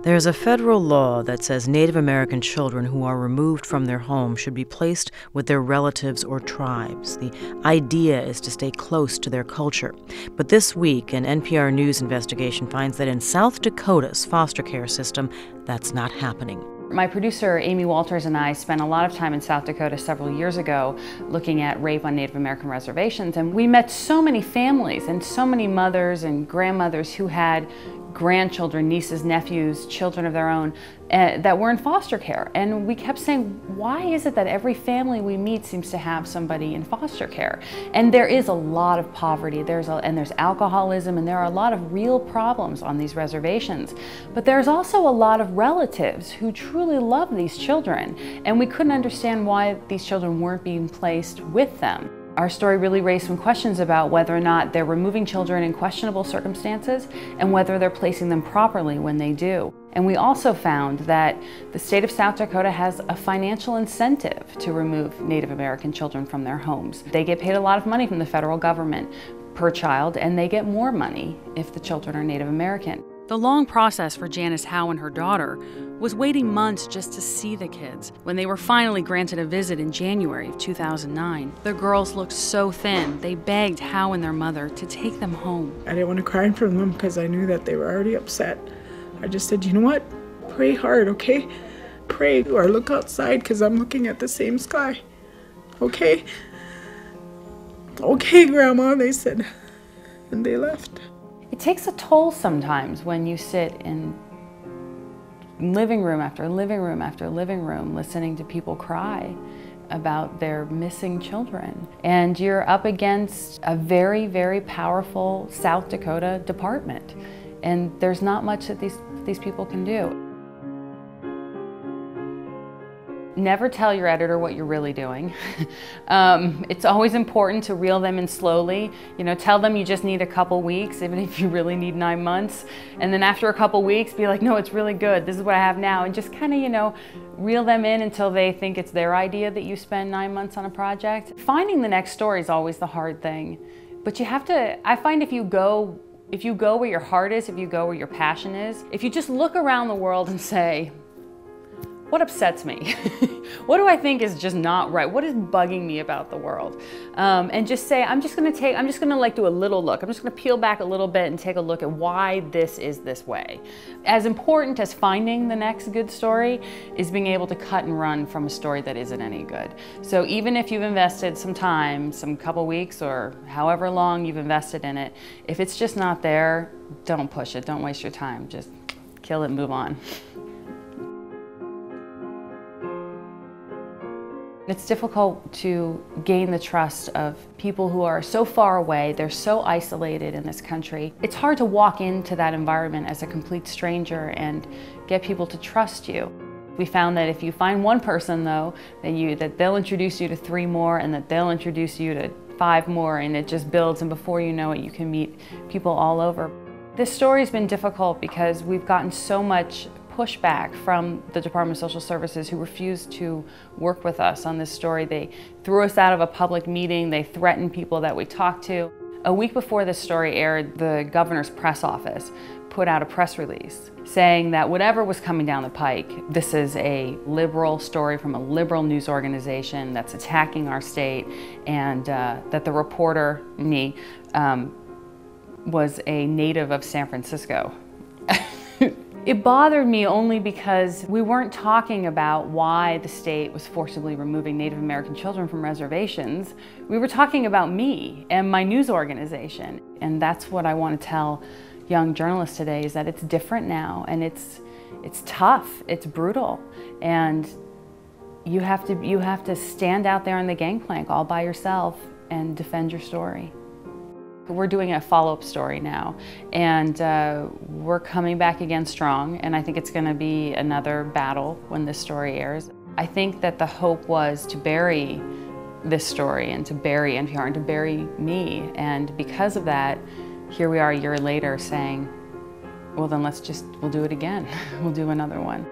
There's a federal law that says Native American children who are removed from their home should be placed with their relatives or tribes. The idea is to stay close to their culture. But this week, an NPR News investigation finds that in South Dakota's foster care system, that's not happening. My producer, Amy Walters, and I spent a lot of time in South Dakota several years ago looking at rape on Native American reservations, and we met so many families and so many mothers and grandmothers who had grandchildren, nieces, nephews, children of their own that were in foster care. And we kept saying, why is it that every family we meet seems to have somebody in foster care? And there is a lot of poverty, there's alcoholism, and there are a lot of real problems on these reservations. But there's also a lot of relatives who truly love these children, and we couldn't understand why these children weren't being placed with them. Our story really raised some questions about whether or not they're removing children in questionable circumstances and whether they're placing them properly when they do. And we also found that the state of South Dakota has a financial incentive to remove Native American children from their homes. They get paid a lot of money from the federal government per child, and they get more money if the children are Native American. The long process for Janice Howe and her daughter was waiting months just to see the kids. When they were finally granted a visit in January of 2009, the girls looked so thin, they begged Howe and their mother to take them home. I didn't want to cry in front of them because I knew that they were already upset. I just said, you know what? Pray hard, okay? Pray or look outside because I'm looking at the same sky, okay? Okay, Grandma, they said, and they left. It takes a toll sometimes when you sit in living room after living room after living room listening to people cry about their missing children. And you're up against a very, very powerful South Dakota department. And there's not much that these people can do. Never tell your editor what you're really doing. It's always important to reel them in slowly. You know, tell them you just need a couple weeks, even if you really need 9 months. And then after a couple weeks, be like, no, it's really good. This is what I have now. And just kind of, you know, reel them in until they think it's their idea that you spend 9 months on a project. Finding the next story is always the hard thing. But you have to, I find if you go where your heart is, if you go where your passion is, if you just look around the world and say, what upsets me? What do I think is just not right? What is bugging me about the world? And just say, I'm just gonna like do a little look. I'm just gonna peel back a little bit and take a look at why this is this way. As important as finding the next good story is being able to cut and run from a story that isn't any good. So even if you've invested some time, some couple weeks or however long you've invested in it, if it's just not there, don't push it, don't waste your time. Just kill it and move on. It's difficult to gain the trust of people who are so far away, they're so isolated in this country. It's hard to walk into that environment as a complete stranger and get people to trust you. We found that if you find one person though, that they'll introduce you to 3 more and that they'll introduce you to 5 more, and it just builds, and before you know it, you can meet people all over. This story's been difficult because we've gotten so much pushback from the Department of Social Services, who refused to work with us on this story. They threw us out of a public meeting. They threatened people that we talked to. A week before this story aired, the governor's press office put out a press release saying that whatever was coming down the pike, this is a liberal story from a liberal news organization that's attacking our state, and that the reporter, me, was a native of San Francisco. It bothered me only because we weren't talking about why the state was forcibly removing Native American children from reservations. We were talking about me and my news organization. And that's what I want to tell young journalists today, is that it's different now, and it's tough, it's brutal. And you have to stand out there on the gangplank all by yourself and defend your story. We're doing a follow-up story now, and we're coming back again strong, and I think it's going to be another battle when this story airs. I think that the hope was to bury this story and to bury NPR and to bury me, and because of that, here we are a year later saying, well then we'll do it again. We'll do another one.